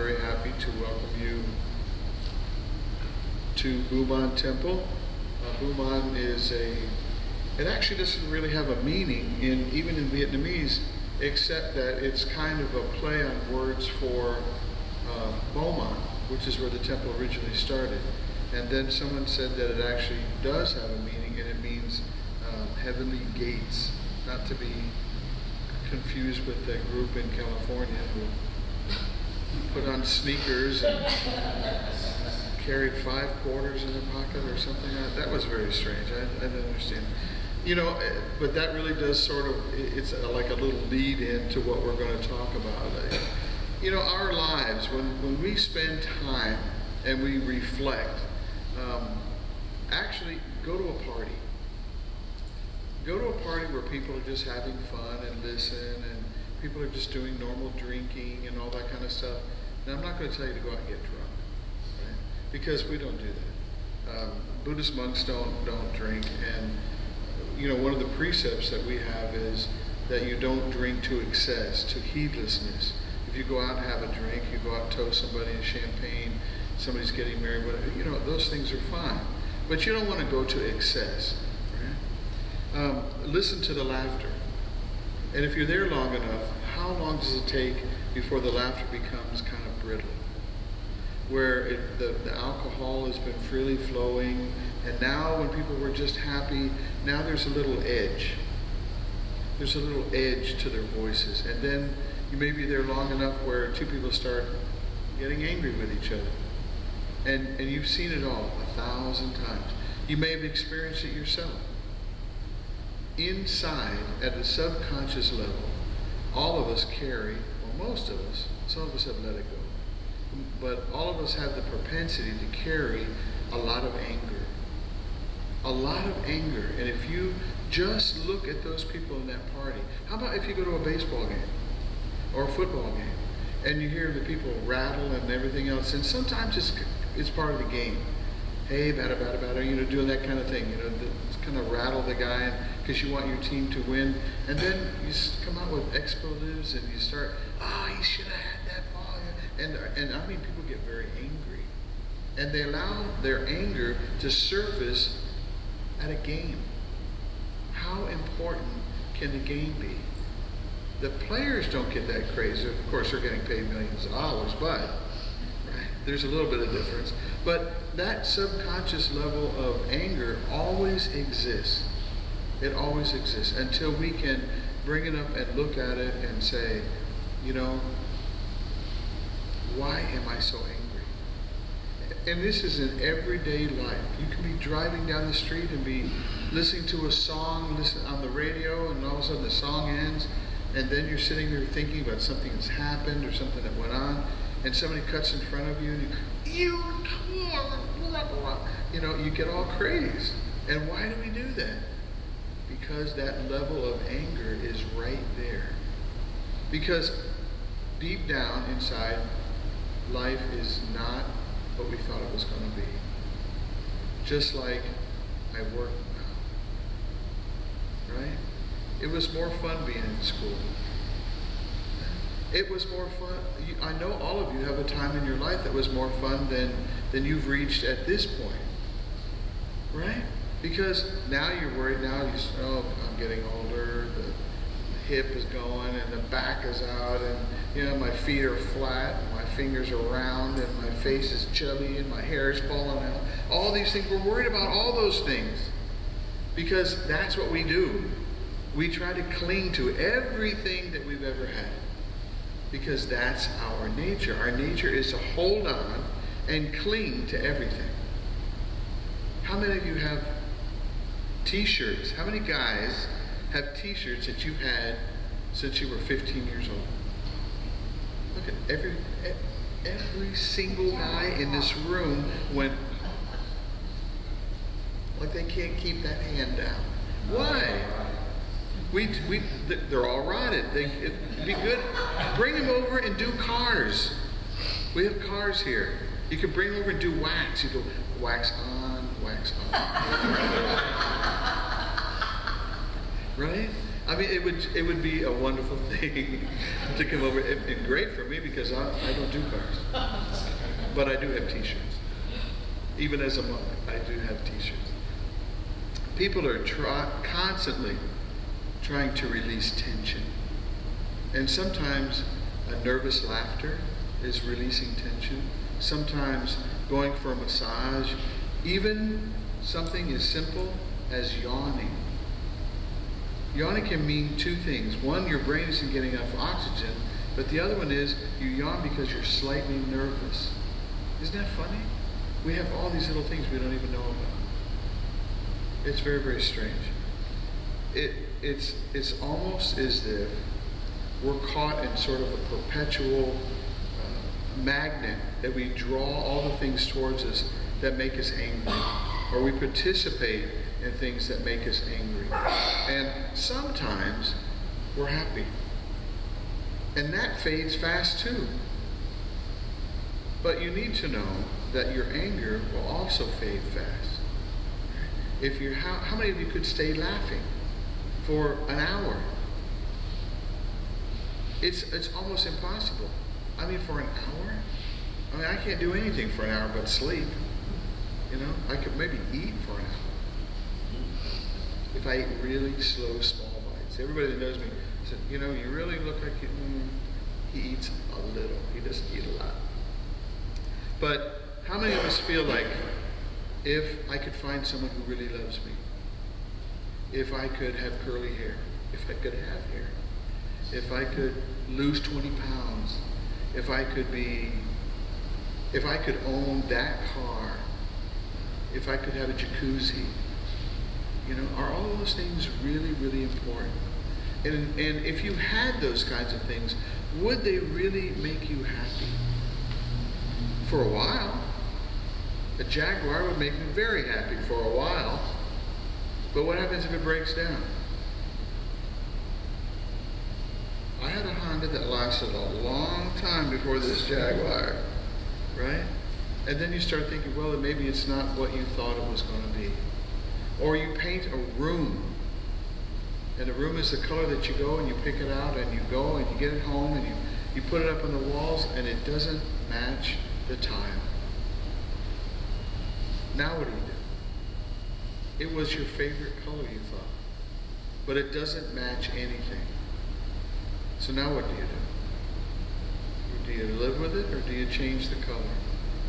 very happy to welcome you to Bhuman Temple. Bhuman is it actually doesn't really have a meaning even in Vietnamese, except that it's kind of a play on words for Beaumont, which is where the temple originally started. And then someone said that it actually does have a meaning, and it means heavenly gates, not to be confused with the group in California who put on sneakers and carried 5 quarters in their pocket or something. That was very strange. I didn't understand. You know, but that really does sort of, it's like a little lead into what we're going to talk about. You know, our lives, when we spend time and we reflect, actually go to a party. Go to a party where people are just having fun and listen, and people are just doing normal drinking and all that kind of stuff. Now, I'm not going to tell you to go out and get drunk, right? Because we don't do that. Buddhist monks don't drink, and you know, one of the precepts that we have is that you don't drink to excess, to heedlessness. If you go out and have a drink, you go out and toast somebody in champagne, somebody's getting married, whatever, you know, those things are fine. But you don't want to go to excess, right? Listen to the laughter. And if you're there long enough, how long does it take before the laughter becomes kind of brittle? Where the alcohol has been freely flowing, and now when people were just happy, now there's a little edge. There's a little edge to their voices. And then you may be there long enough where 2 people start getting angry with each other. And you've seen it all 1,000 times. You may have experienced it yourself. Inside, at the subconscious level, all of us carry, well, most of us, some of us have let it go, but all of us have the propensity to carry a lot of anger. A lot of anger. And if you just look at those people in that party, how about if you go to a baseball game or a football game and you hear the people rattle and everything else, and sometimes it's part of the game. Hey, batter, batter, batter, you know, doing that kind of thing, you know, kind of rattle the guy because you want your team to win. And then you come out with expletives and you start, he should have had that ball. And I mean, people get very angry. And they allow their anger to surface at a game. How important can the game be? The players don't get that crazy. Of course, they're getting paid millions of dollars, but right, there's a little bit of difference. But that subconscious level of anger always exists. It always exists until we can bring it up and look at it and say, you know, why am I so angry? And this is in everyday life. You can be driving down the street and be listening to a song, listen on the radio, and all of a sudden the song ends, and then you're sitting there thinking about something that's happened or something that went on, and somebody cuts in front of you, and you know, you get all crazed. And why do we do that? Because that level of anger is right there. Because deep down inside, life is not what we thought it was going to be. Just like I work now, right? It was more fun being in school. It was more fun. I know all of you have a time in your life that was more fun than you've reached at this point, right? Because now you're worried. Now I'm getting older. The hip is going, and the back is out, and you know, my feet are flat, and my fingers are round, and my face is chubby, and my hair is falling out. All these things. We're worried about all those things because that's what we do. We try to cling to everything that we've ever had because that's our nature. Our nature is to hold on and cling to everything. How many of you have t-shirts? How many guys have t-shirts that you've had since you were 15 years old? Look at every single guy in this room went like they can't keep that hand down. Why? They're all rotted. It'd be good. Bring them over and do cars. We have cars here. You can bring them over and do wax. You go wax on, wax on. Right? I mean, it would be a wonderful thing to come over, and great for me because I don't do cars. But I do have t-shirts. Even as a monk, I do have t-shirts. People are constantly trying to release tension. And sometimes a nervous laughter is releasing tension. Sometimes going for a massage, even something as simple as yawning. Yawning can mean two things. One, your brain isn't getting enough oxygen, but the other one is you yawn because you're slightly nervous. Isn't that funny? We have all these little things we don't even know about. It's very, very strange. It's almost as if we're caught in sort of a perpetual magnet that we draw all the things towards us that make us angry, or we participate in things that make us angry. And sometimes we're happy. And that fades fast too. But you need to know that your anger will also fade fast. If you're, how many of you could stay laughing for an hour? It's almost impossible. I mean, for an hour? I mean, I can't do anything for an hour but sleep. You know, I could maybe eat for an hour. If I eat really slow, small bites. Everybody that knows me said, you know, you really look like you, he eats a little. He doesn't eat a lot. But how many of us feel like if I could find someone who really loves me, if I could have curly hair, if I could have hair, if I could lose 20 pounds, if I could own that car, if I could have a jacuzzi, you know, are all those things really, really important? And if you had those kinds of things, would they really make you happy? For a while. A Jaguar would make me very happy for a while. But what happens if it breaks down? I had a Honda that lasted a long time before this Jaguar, right? And then you start thinking, well, maybe it's not what you thought it was going to be. Or you paint a room, and the room is the color that you go and you pick it out and you go and you get it home and you put it up on the walls and it doesn't match the tile. Now what do? It was your favorite color, you thought, but it doesn't match anything. So now what do? Do you live with it, or do you change the color?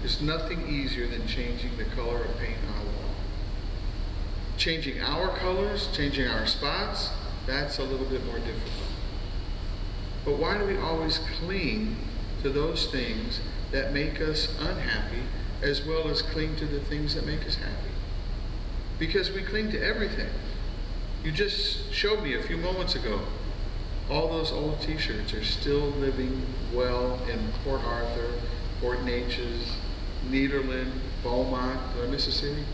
There's nothing easier than changing the color of paint on a wall. Changing our colors, changing our spots, that's a little bit more difficult. But why do we always cling to those things that make us unhappy, as well as cling to the things that make us happy? Because we cling to everything. You just showed me a few moments ago, all those old t-shirts are still living well in Port Arthur, Port Neches, Nederland, Beaumont. Did I miss a city?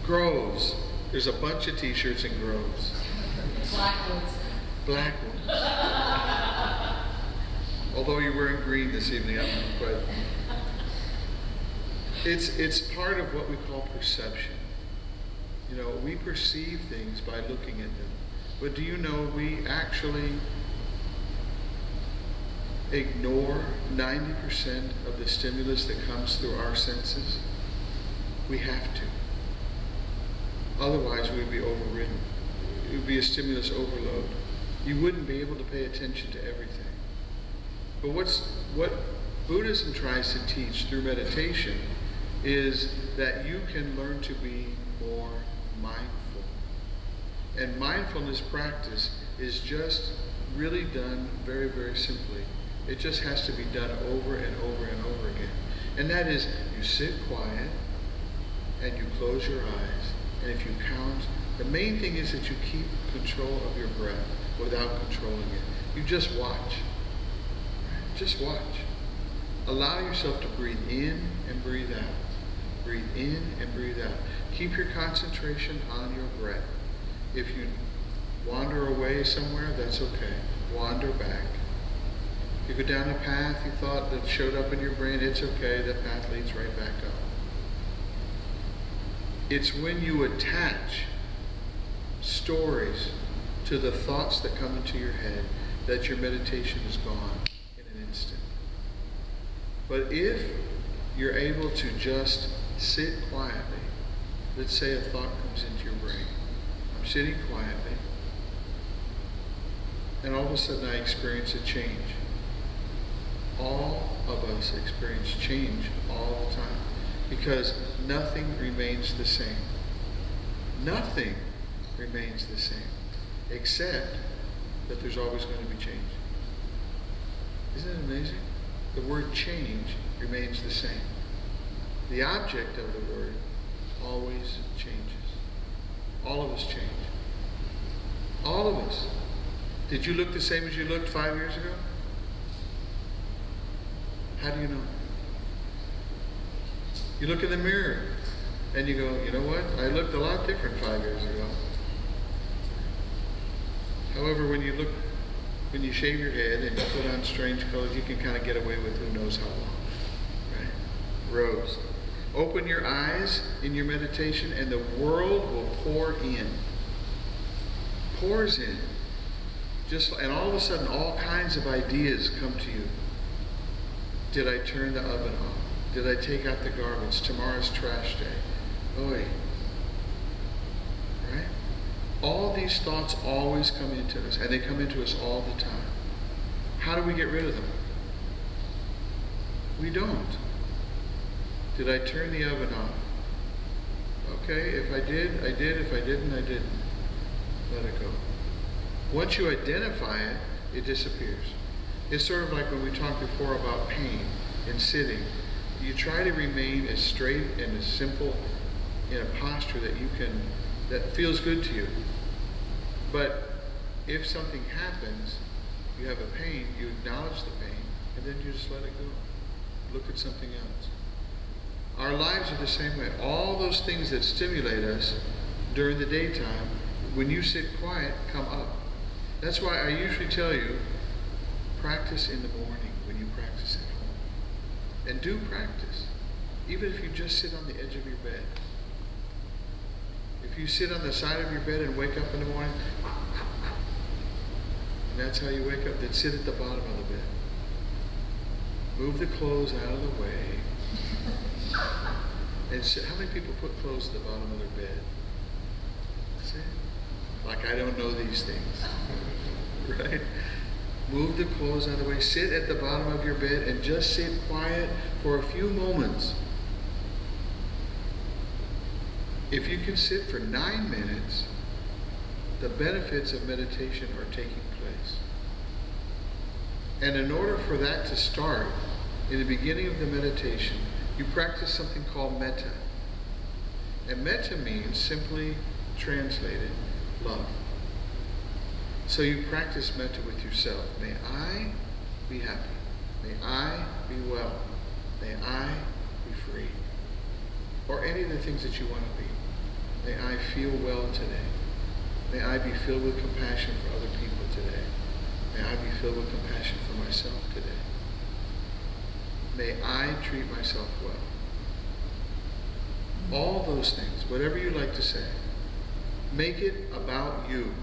Groves. There's a bunch of t-shirts in Groves. Blackwoods. Blackwoods. Although you're wearing green this evening, but it's part of what we call perception. You know, we perceive things by looking at them. But do you know we actually ignore 90% of the stimulus that comes through our senses? We have to. Otherwise, we'd be overridden. It would be a stimulus overload. You wouldn't be able to pay attention to everything. But what Buddhism tries to teach through meditation is that you can learn to be more mindful. And mindfulness practice is just really done very, very simply. It just has to be done over and over and over again. And that is, you sit quiet and you close your eyes. And if you count, the main thing is that you keep control of your breath without controlling it. You just watch. Just watch. Allow yourself to breathe in and breathe out. Breathe in and breathe out. Keep your concentration on your breath. If you wander away somewhere, that's okay. Wander back. You go down a path you thought that showed up in your brain, it's okay. That path leads right back up. It's when you attach stories to the thoughts that come into your head, that your meditation is gone in an instant. But if you're able to just sit quietly, let's say a thought comes into your brain. I'm sitting quietly, and all of a sudden I experience a change. All of us experience change all the time, because nothing remains the same. Nothing remains the same, except that there's always going to be change. Isn't it amazing? The word change remains the same. The object of the word always changes. All of us change. All of us. Did you look the same as you looked 5 years ago? How do you know? You look in the mirror and you go, you know what? I looked a lot different 5 years ago. However, when you shave your head and you put on strange clothes, you can kind of get away with who knows how long. Right? Rose. Open your eyes in your meditation and the world will pour in. Pours in. And all of a sudden, all kinds of ideas come to you. Did I turn the oven off? Did I take out the garbage? Tomorrow's trash day. Oy. Right? All these thoughts always come into us, and they come into us all the time. How do we get rid of them? We don't. Did I turn the oven off? Okay, if I did, I did. If I didn't, I didn't. Let it go. Once you identify it, it disappears. It's sort of like when we talked before about pain and sitting. You try to remain as straight and as simple in a posture that feels good to you. But if something happens, you have a pain, you acknowledge the pain, and then you just let it go. Look at something else. Our lives are the same way. All those things that stimulate us during the daytime, when you sit quiet, come up. That's why I usually tell you, practice in the morning when you practice at home. And do practice, even if you just sit on the edge of your bed. If you sit on the side of your bed and wake up in the morning, and that's how you wake up, then sit at the bottom of the bed. Move the clothes out of the way. And sit. How many people put clothes at the bottom of their bed? See? Like I don't know these things. Right? Move the clothes out of the way. Sit at the bottom of your bed and just sit quiet for a few moments. If you can sit for 9 minutes, the benefits of meditation are taking place. And in order for that to start, in the beginning of the meditation, you practice something called metta. And metta means, simply translated, love. So you practice metta with yourself. May I be happy. May I be well. May I be free. Or any of the things that you want to be. May I feel well today. May I be filled with compassion for other people today. May I be filled with compassion for myself today. May I treat myself well. All those things, whatever you like to say, make it about you.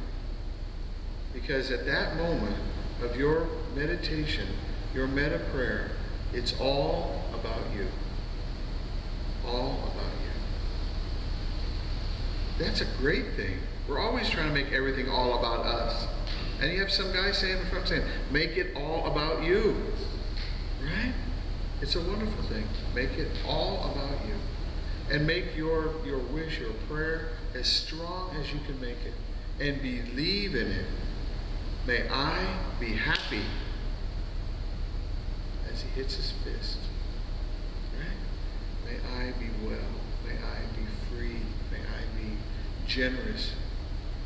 Because at that moment of your meditation, your metta prayer, it's all about you. All about you. That's a great thing. We're always trying to make everything all about us. And you have some guy saying in front saying, make it all about you. Right? It's a wonderful thing. Make it all about you. And make your wish, your prayer, as strong as you can make it. And believe in it. May I be happy, as he hits his fist. Right? May I be well. May I be free. May I be generous.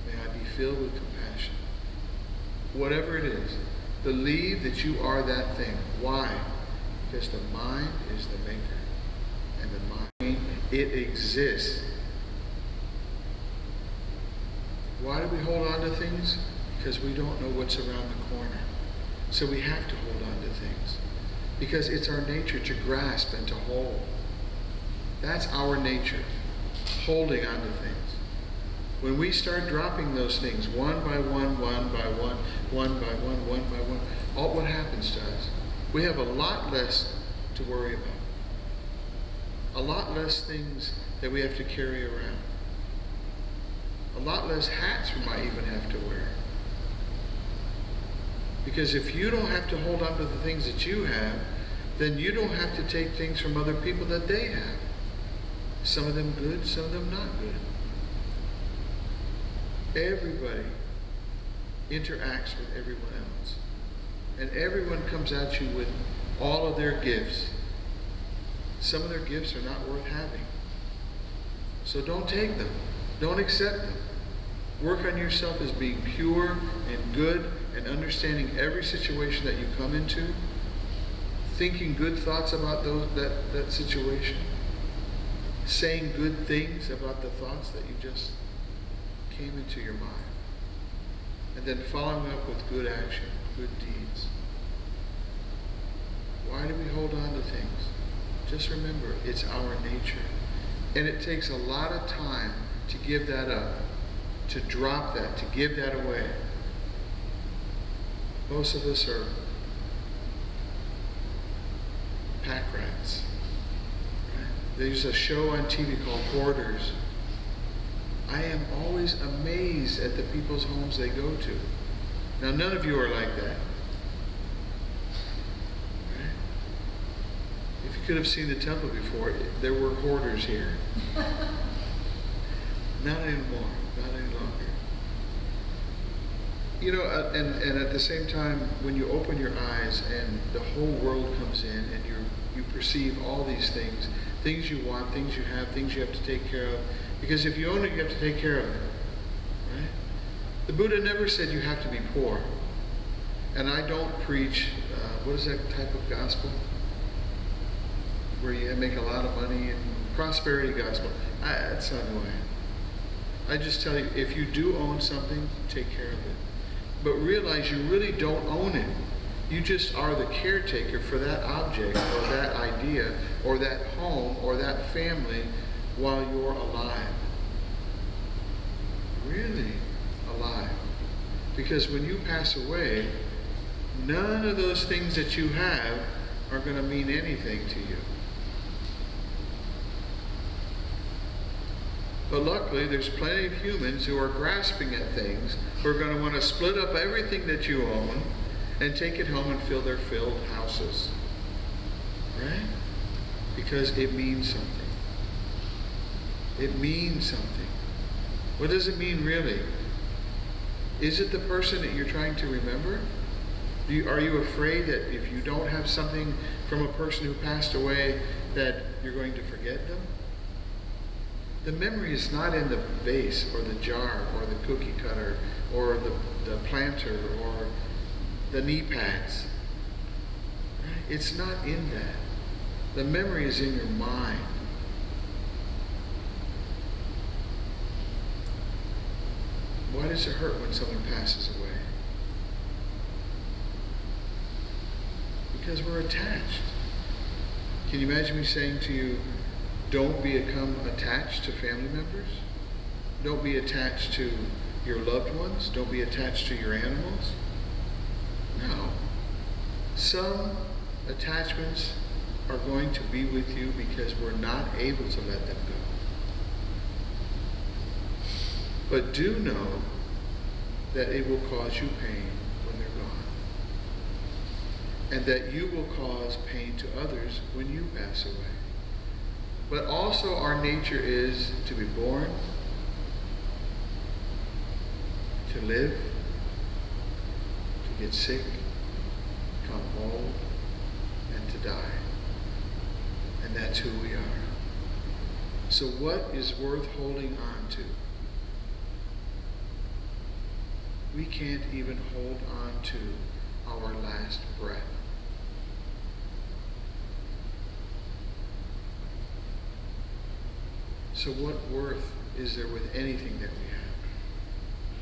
May I be filled with compassion. Whatever it is, believe that you are that thing. Why? Because the mind is the maker. And the mind, it exists. Why do we hold on to things? Because we don't know what's around the corner. So we have to hold on to things. Because it's our nature to grasp and to hold. That's our nature, holding on to things. When we start dropping those things one by one, one by one, one by one, all what happens to us? We have a lot less to worry about. A lot less things that we have to carry around. A lot less hats we might even have to wear. Because if you don't have to hold on to the things that you have, then you don't have to take things from other people that they have. Some of them good, some of them not good. Everybody interacts with everyone else. And everyone comes at you with all of their gifts. Some of their gifts are not worth having. So don't take them. Don't accept them. Work on yourself as being pure and good and understanding every situation that you come into. Thinking good thoughts about that situation. Saying good things about the thoughts that you just came into your mind. And then following up with good action, good deeds. Why do we hold on to things? Just remember, it's our nature. And it takes a lot of time to give that up, to drop that, to give that away. Most of us are pack rats. Right? There's a show on TV called Hoarders. I am always amazed at the people's homes they go to. Now, none of you are like that. Right? If you could have seen the temple before, there were hoarders here. Not anymore. Not any longer. You know, and at the same time, when you open your eyes and the whole world comes in and you perceive all these things you want, things you have to take care of. Because if you own it, you have to take care of it. Right? The Buddha never said you have to be poor. And I don't preach, what is that type of gospel? Where you make a lot of money and prosperity gospel. That's not the way. I just tell you, if you do own something, take care of it. But realize you really don't own it. You just are the caretaker for that object or that idea or that home or that family while you're alive. Really alive. Because when you pass away, none of those things that you have are going to mean anything to you. But luckily, there's plenty of humans who are grasping at things, who are going to want to split up everything that you own and take it home and fill their filled houses. Right? Because it means something. It means something. What does it mean really? Is it the person that you're trying to remember? Are you afraid that if you don't have something from a person who passed away that you're going to forget them? The memory is not in the vase or the jar or the cookie cutter or the planter or the knee pads. Right? It's not in that. The memory is in your mind. Why does it hurt when someone passes away? Because we're attached. Can you imagine me saying to you, don't become attached to family members? Don't be attached to your loved ones? Don't be attached to your animals? No. Some attachments are going to be with you because we're not able to let them go. But do know that it will cause you pain when they're gone. And that you will cause pain to others when you pass away. But also our nature is to be born, to live, to get sick, become old, and to die. And that's who we are. So what is worth holding on to? We can't even hold on to our last breath. So what worth is there with anything that we have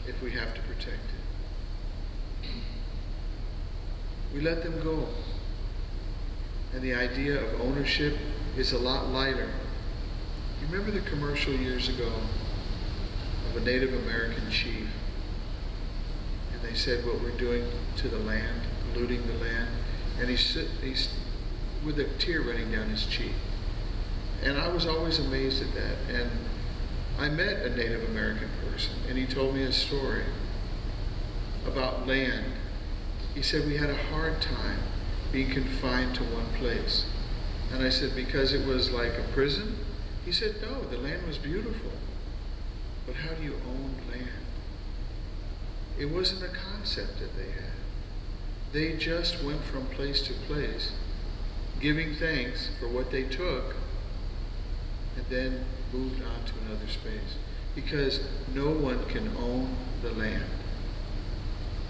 if we have to protect it? We let them go. And the idea of ownership is a lot lighter. You remember the commercial years ago of of a Native American chief. And they said what we're doing to the land, polluting the land. And he's with a tear running down his cheek. And I was always amazed at that. And I met a Native American person, and he told me a story about land. He said we had a hard time being confined to one place. And I said, because it was like a prison? He said, no, the land was beautiful. But how do you own land? It wasn't a concept that they had. They just went from place to place, giving thanks for what they took, and then moved on to another space. Because no one can own the land.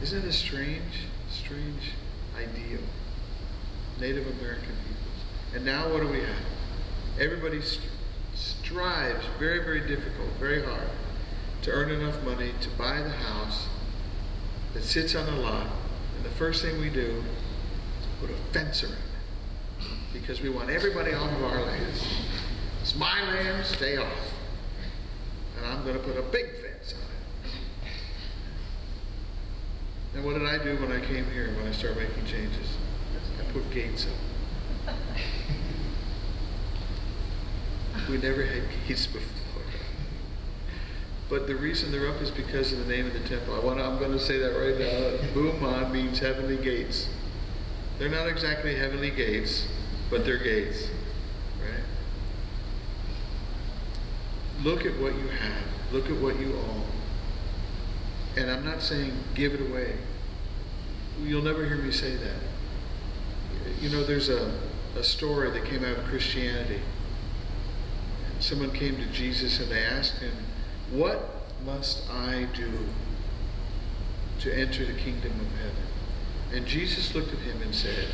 Isn't it a strange ideal? Native American peoples. And now what do we have? Everybody strives very, very difficult, very hard to earn enough money to buy the house that sits on the lot. And the first thing we do is put a fence around it. Because we want everybody off of our land. It's my land, stay off. And I'm going to put a big fence on it. And what did I do when I came here, when I started making changes? I put gates up. We never had gates before. But the reason they're up is because of the name of the temple. I'm going to say that right now. Bhuman means heavenly gates. They're not exactly heavenly gates, but they're gates. Right? Look at what you have. Look at what you own. And I'm not saying give it away. You'll never hear me say that. You know, there's a story that came out of Christianity. Someone came to Jesus and they asked him, what must I do to enter the kingdom of heaven? And Jesus looked at him and said,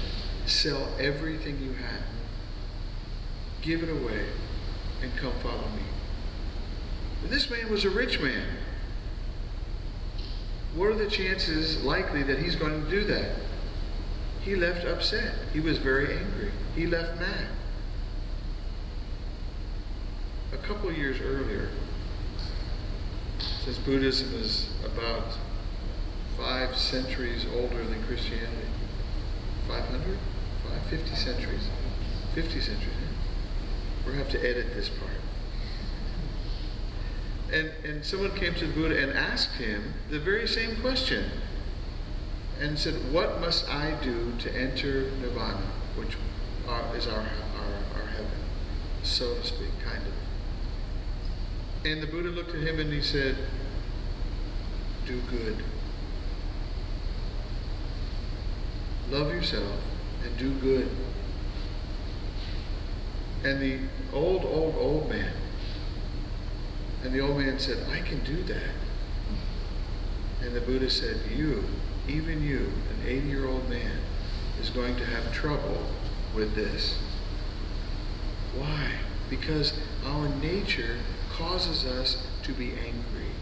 sell everything you have, give it away, and come follow me. And this man was a rich man. What are the chances likely that he's going to do that? He left upset. He was very angry. He left mad. A couple of years earlier, since Buddhism is about 5 centuries older than Christianity, 500? 50 centuries. 50 centuries, yeah? We'll have to edit this part. And someone came to the Buddha and asked him the very same question and said, what must I do to enter nirvana, which is our heaven, so to speak, kind of. And the Buddha looked at him and he said, do good. Love yourself and do good. And the old man, and the old man said, I can do that. And the Buddha said, even you, an 80-year-old man, is going to have trouble with this. Why? Because our nature causes us to be angry.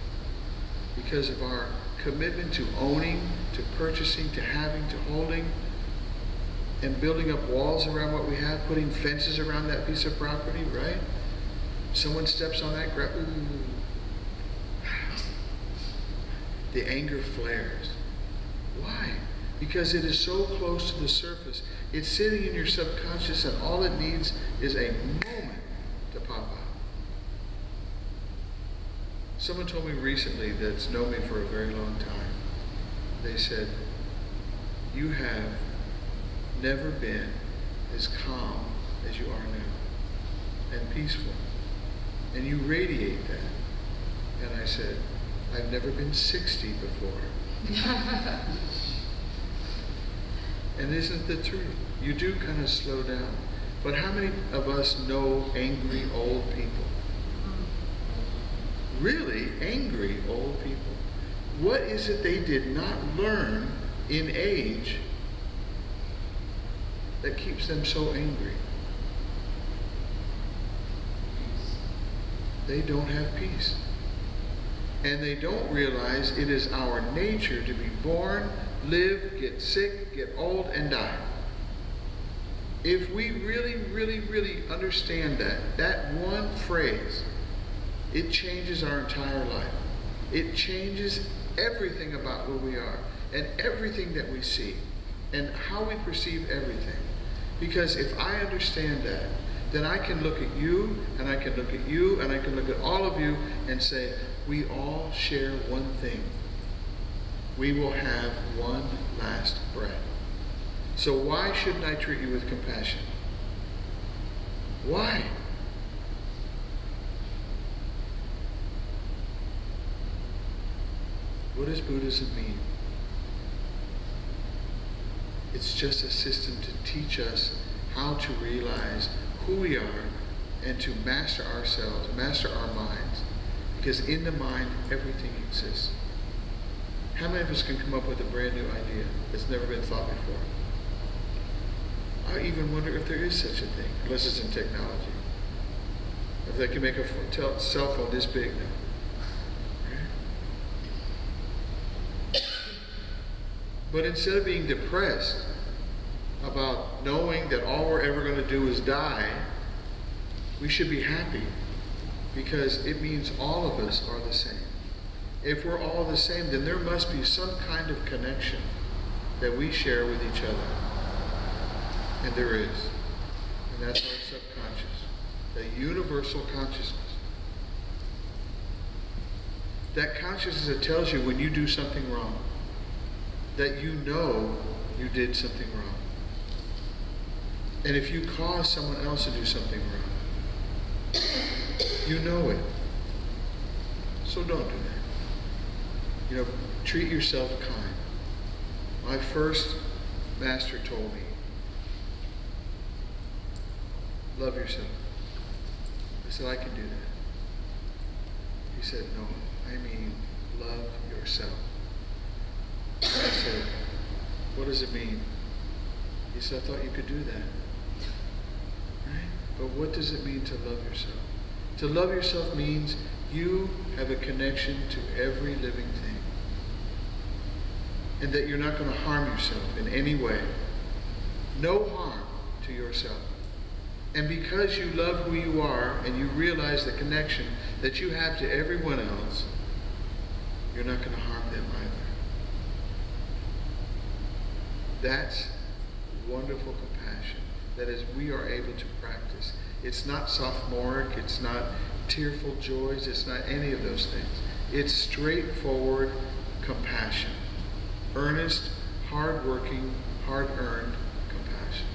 Because of our commitment to owning, to purchasing, to having, to holding, and building up walls around what we have, putting fences around that piece of property, right? Someone steps on that the anger flares. Why? Because it is so close to the surface. It's sitting in your subconscious and all it needs is a moment to pop out. Someone told me recently that's known me for a very long time. They said, you have never been as calm as you are now, and peaceful. And you radiate that. And I said, I've never been 60 before. And isn't the truth? You do kind of slow down. But how many of us know angry old people? Really angry old people. What is it they did not learn in age that keeps them so angry? They don't have peace. And they don't realize it is our nature to be born, live, get sick, get old, and die. If we really, really, really understand that one phrase, it changes our entire life. It changes everything about who we are and everything that we see and how we perceive everything. Because if I understand that, then I can look at you, and I can look at you, and I can look at all of you and say, we all share one thing. We will have one last breath. So why shouldn't I treat you with compassion? Why? What does Buddhism mean? It's just a system to teach us how to realize who we are and to master ourselves, master our minds. Because in the mind, everything exists. How many of us can come up with a brand new idea that's never been thought before? I even wonder if there is such a thing, unless it's in technology. If they can make a cell phone this big now. But instead of being depressed about knowing that all we're ever going to do is die, we should be happy because it means all of us are the same. If we're all the same, then there must be some kind of connection that we share with each other. And there is. And that's our subconscious, the universal consciousness. That consciousness that tells you when you do something wrong, that you know you did something wrong. And if you cause someone else to do something wrong, you know it. So don't do that. You know, treat yourself kind. My first master told me, love yourself. I said, I can do that. He said, no, I mean love yourself. I said, what does it mean? He said, I thought you could do that. Right? But what does it mean to love yourself? To love yourself means you have a connection to every living thing. And that you're not going to harm yourself in any way. No harm to yourself. And because you love who you are and you realize the connection that you have to everyone else, you're not going to harm them either. That's wonderful compassion that is we are able to practice. It's not sophomoric, it's not tearful joys, it's not any of those things. It's straightforward compassion. Earnest, hard-working, hard-earned compassion.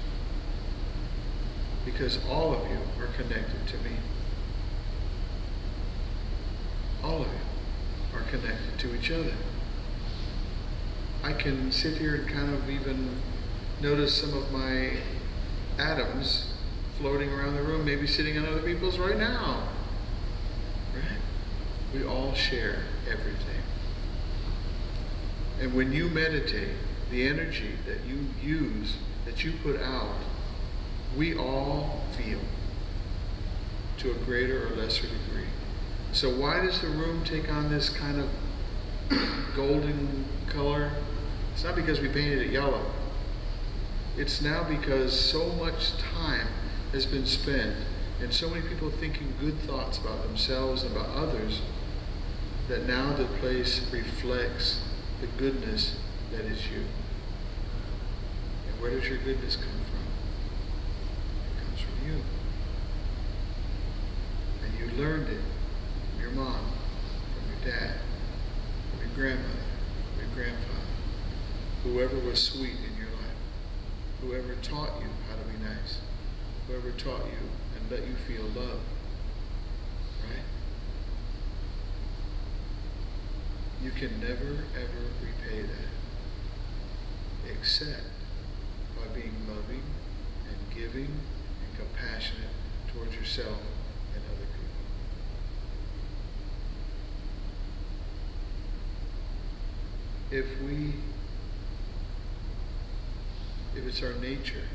Because all of you are connected to me. All of you are connected to each other. I can sit here and kind of even notice some of my atoms floating around the room, maybe sitting on other people's right now. Right? We all share everything. And when you meditate, the energy that you use, that you put out, we all feel to a greater or lesser degree. So why does the room take on this kind of golden color? It's not because we painted it yellow. It's now because so much time has been spent and so many people thinking good thoughts about themselves and about others that now the place reflects the goodness that is you. And where does your goodness come from? It comes from you. And you learned it from your mom, from your dad, from your grandmother, from your grandfather. Whoever was sweet in your life, whoever taught you how to be nice, whoever taught you and let you feel love, right? You can never, ever repay that except by being loving and giving and compassionate towards yourself and other people. If it's our nature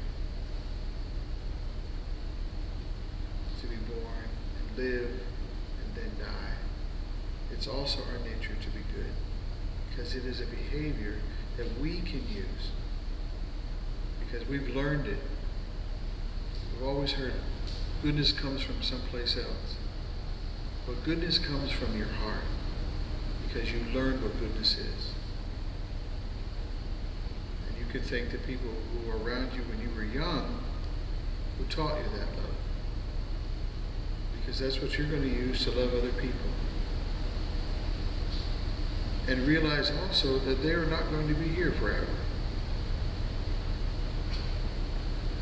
to be born and live and then die, it's also our nature to be good, because it is a behavior that we can use, because we've learned it. We've always heard goodness comes from someplace else, but goodness comes from your heart, because you learned what goodness is. And you can thank the people who were around you when you were young who taught you that love. Because that's what you're going to use to love other people. And realize also that they're not going to be here forever.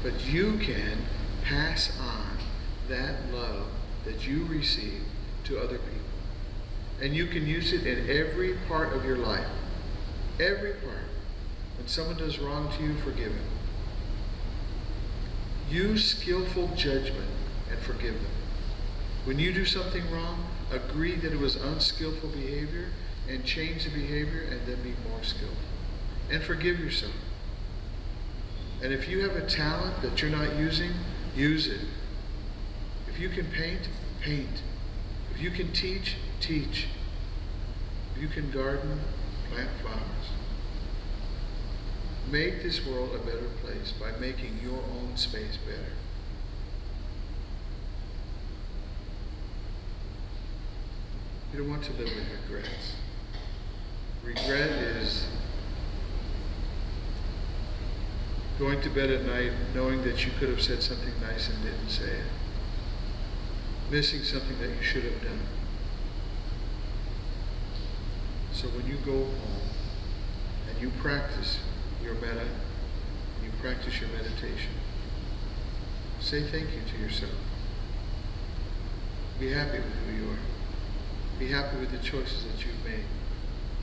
But you can pass on that love that you receive to other people. And you can use it in every part of your life. Every part. When someone does wrong to you, forgive him. Use skillful judgment and forgive them. When you do something wrong, agree that it was unskillful behavior and change the behavior and then be more skillful. And forgive yourself. And if you have a talent that you're not using, use it. If you can paint, paint. If you can teach, teach. If you can garden, plant flowers. Make this world a better place by making your own space better. You don't want to live with regrets. Regret is going to bed at night knowing that you could have said something nice and didn't say it. Missing something that you should have done. So when you go home and you practice your you practice your meditation, say thank you to yourself. Be happy with who you are. Be happy with the choices that you've made.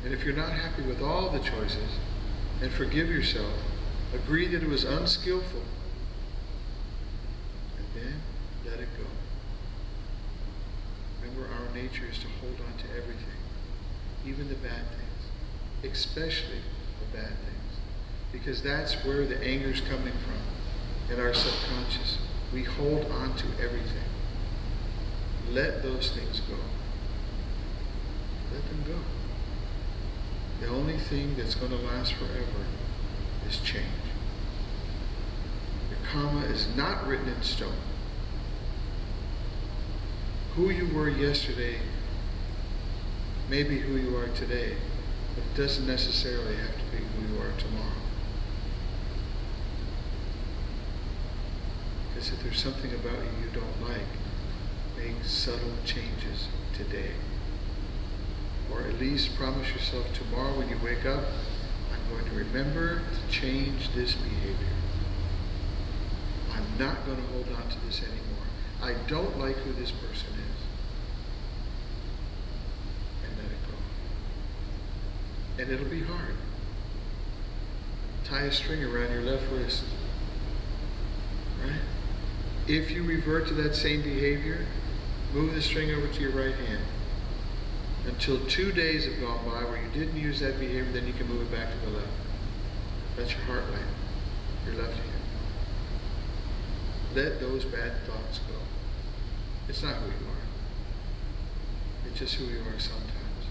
And if you're not happy with all the choices, then forgive yourself. Agree that it was unskillful. And then let it go. Remember, our nature is to hold on to everything, even the bad things, especially the bad things. Because that's where the anger is coming from, in our subconscious. We hold on to everything. Let those things go. Let them go. The only thing that's going to last forever is change. Your karma is not written in stone. Who you were yesterday may be who you are today, but it doesn't necessarily have to be who you are tomorrow. Because if there's something about you don't like, make subtle changes today. Or at least promise yourself tomorrow when you wake up, I'm going to remember to change this behavior. I'm not going to hold on to this anymore. I don't like who this person is. And let it go. And it'll be hard. Tie a string around your left wrist. Right? If you revert to that same behavior, move the string over to your right hand. Until 2 days have gone by where you didn't use that behavior, then you can move it back to the left. That's your heartland, your left hand. Let those bad thoughts go. It's not who you are. It's just who you are sometimes.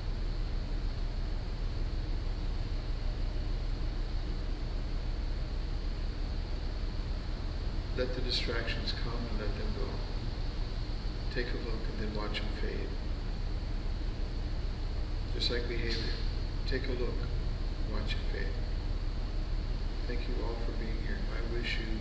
Let the distractions come and let them go. Take a look and then watch them fade. Just like behavior. Take a look, watch it fade. Thank you all for being here. I wish you